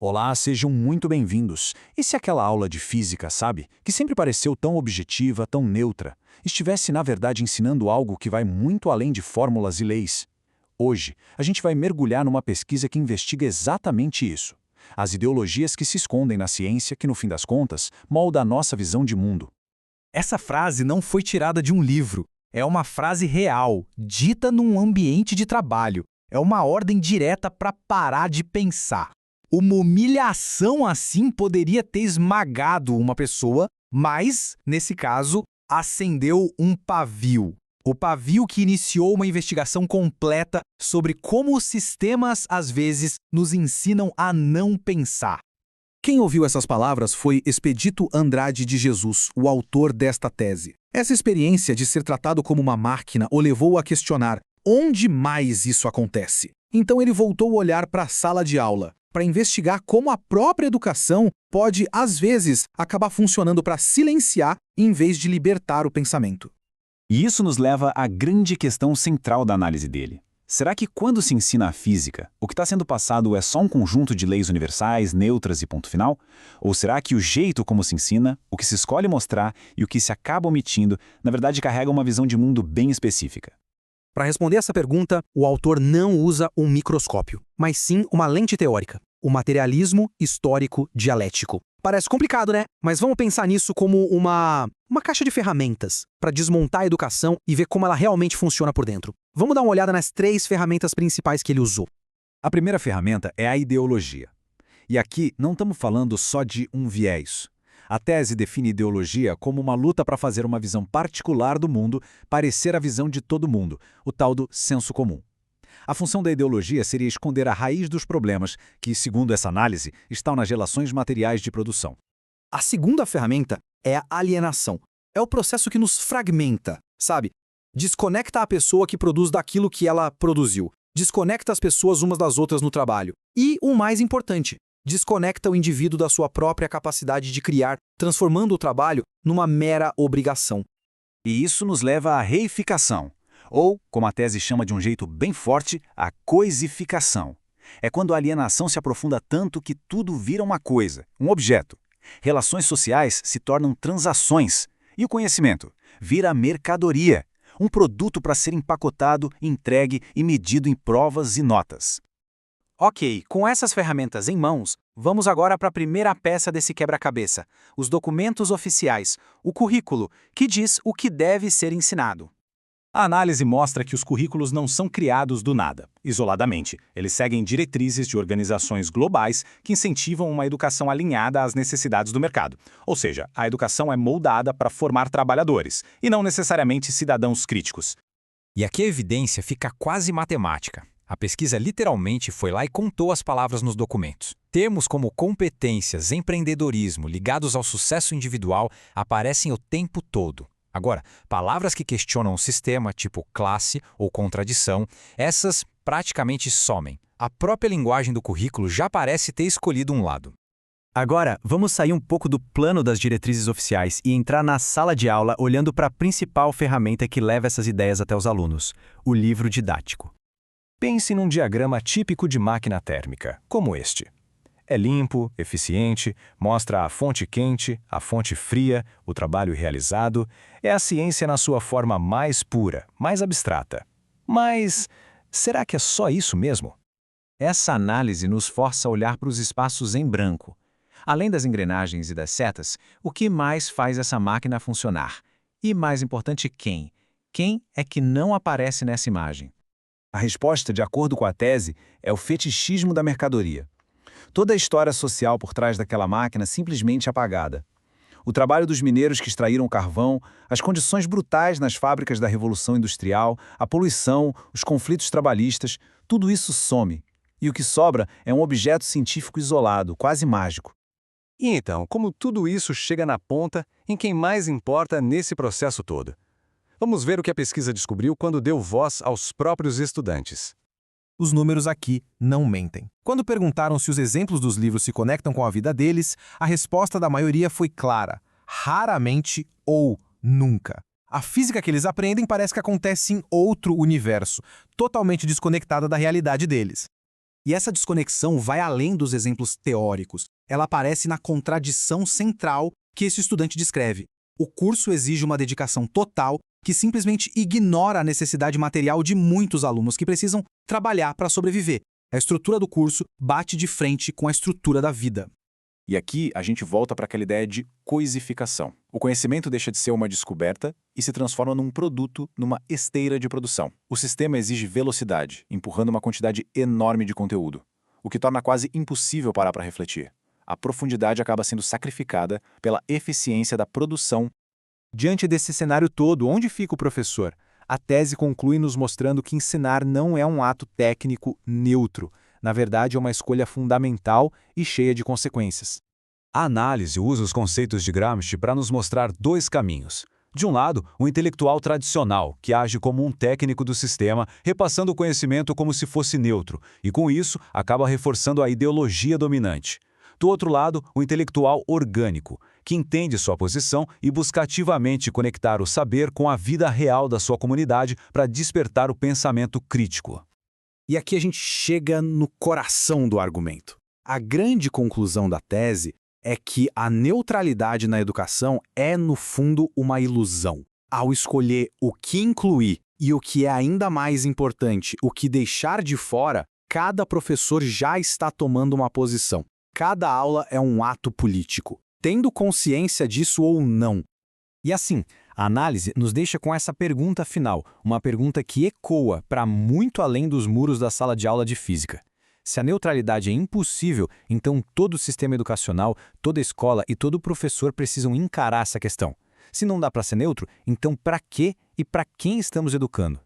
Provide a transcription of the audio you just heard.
Olá, sejam muito bem-vindos. E se aquela aula de física, sabe, que sempre pareceu tão objetiva, tão neutra, estivesse na verdade ensinando algo que vai muito além de fórmulas e leis? Hoje, a gente vai mergulhar numa pesquisa que investiga exatamente isso. As ideologias que se escondem na ciência que, no fim das contas, molda a nossa visão de mundo. Essa frase não foi tirada de um livro. É uma frase real, dita num ambiente de trabalho. É uma ordem direta para parar de pensar. Uma humilhação assim poderia ter esmagado uma pessoa, mas, nesse caso, acendeu um pavio. O pavio que iniciou uma investigação completa sobre como os sistemas, às vezes, nos ensinam a não pensar. Quem ouviu essas palavras foi Expedito Andrade de Jesus, o autor desta tese. Essa experiência de ser tratado como uma máquina o levou a questionar onde mais isso acontece. Então ele voltou a olhar para a sala de aula, para investigar como a própria educação pode, às vezes, acabar funcionando para silenciar em vez de libertar o pensamento. E isso nos leva à grande questão central da análise dele. Será que quando se ensina a física, o que está sendo passado é só um conjunto de leis universais, neutras e ponto final? Ou será que o jeito como se ensina, o que se escolhe mostrar e o que se acaba omitindo, na verdade carrega uma visão de mundo bem específica? Para responder essa pergunta, o autor não usa um microscópio, mas sim uma lente teórica, o materialismo histórico dialético. Parece complicado, né? Mas vamos pensar nisso como uma caixa de ferramentas para desmontar a educação e ver como ela realmente funciona por dentro. Vamos dar uma olhada nas 3 ferramentas principais que ele usou. A primeira ferramenta é a ideologia. E aqui não estamos falando só de um viés. A tese define ideologia como uma luta para fazer uma visão particular do mundo parecer a visão de todo mundo, o tal do senso comum. A função da ideologia seria esconder a raiz dos problemas que, segundo essa análise, estão nas relações materiais de produção. A segunda ferramenta é a alienação. É o processo que nos fragmenta, sabe? Desconecta a pessoa que produz daquilo que ela produziu. Desconecta as pessoas umas das outras no trabalho. E, o mais importante, desconecta o indivíduo da sua própria capacidade de criar, transformando o trabalho numa mera obrigação. E isso nos leva à reificação, ou, como a tese chama de um jeito bem forte, a coisificação. É quando a alienação se aprofunda tanto que tudo vira uma coisa, um objeto. Relações sociais se tornam transações. E o conhecimento vira mercadoria, um produto para ser empacotado, entregue e medido em provas e notas. Ok, com essas ferramentas em mãos, vamos agora para a primeira peça desse quebra-cabeça, os documentos oficiais, o currículo, que diz o que deve ser ensinado. A análise mostra que os currículos não são criados do nada, isoladamente. Eles seguem diretrizes de organizações globais que incentivam uma educação alinhada às necessidades do mercado. Ou seja, a educação é moldada para formar trabalhadores, e não necessariamente cidadãos críticos. E aqui a evidência fica quase matemática. A pesquisa literalmente foi lá e contou as palavras nos documentos. Termos como competências, empreendedorismo ligados ao sucesso individual aparecem o tempo todo. Agora, palavras que questionam o sistema, tipo classe ou contradição, essas praticamente somem. A própria linguagem do currículo já parece ter escolhido um lado. Agora, vamos sair um pouco do plano das diretrizes oficiais e entrar na sala de aula olhando para a principal ferramenta que leva essas ideias até os alunos, o livro didático. Pense num diagrama típico de máquina térmica, como este. É limpo, eficiente, mostra a fonte quente, a fonte fria, o trabalho realizado. É a ciência na sua forma mais pura, mais abstrata. Mas será que é só isso mesmo? Essa análise nos força a olhar para os espaços em branco. Além das engrenagens e das setas, o que mais faz essa máquina funcionar? E mais importante, quem? Quem é que não aparece nessa imagem? A resposta, de acordo com a tese, é o fetichismo da mercadoria. Toda a história social por trás daquela máquina simplesmente apagada. O trabalho dos mineiros que extraíram o carvão, as condições brutais nas fábricas da Revolução Industrial, a poluição, os conflitos trabalhistas, tudo isso some. E o que sobra é um objeto científico isolado, quase mágico. E então, como tudo isso chega na ponta, em quem mais importa nesse processo todo? Vamos ver o que a pesquisa descobriu quando deu voz aos próprios estudantes. Os números aqui não mentem. Quando perguntaram se os exemplos dos livros se conectam com a vida deles, a resposta da maioria foi clara: raramente ou nunca. A física que eles aprendem parece que acontece em outro universo, totalmente desconectada da realidade deles. E essa desconexão vai além dos exemplos teóricos. Ela aparece na contradição central que esse estudante descreve. O curso exige uma dedicação total que simplesmente ignora a necessidade material de muitos alunos que precisam trabalhar para sobreviver. A estrutura do curso bate de frente com a estrutura da vida. E aqui a gente volta para aquela ideia de coisificação. O conhecimento deixa de ser uma descoberta e se transforma num produto, numa esteira de produção. O sistema exige velocidade, empurrando uma quantidade enorme de conteúdo, o que torna quase impossível parar para refletir. A profundidade acaba sendo sacrificada pela eficiência da produção. Diante desse cenário todo, onde fica o professor? A tese conclui nos mostrando que ensinar não é um ato técnico neutro. Na verdade, é uma escolha fundamental e cheia de consequências. A análise usa os conceitos de Gramsci para nos mostrar dois caminhos. De um lado, o intelectual tradicional, que age como um técnico do sistema, repassando o conhecimento como se fosse neutro, e com isso acaba reforçando a ideologia dominante. Do outro lado, o intelectual orgânico, que entende sua posição e busca ativamente conectar o saber com a vida real da sua comunidade para despertar o pensamento crítico. E aqui a gente chega no coração do argumento. A grande conclusão da tese é que a neutralidade na educação é, no fundo, uma ilusão. Ao escolher o que incluir e o que é ainda mais importante, o que deixar de fora, cada professor já está tomando uma posição. Cada aula é um ato político, tendo consciência disso ou não. E assim, a análise nos deixa com essa pergunta final, uma pergunta que ecoa para muito além dos muros da sala de aula de física. Se a neutralidade é impossível, então todo o sistema educacional, toda escola e todo professor precisam encarar essa questão. Se não dá para ser neutro, então para quê e para quem estamos educando?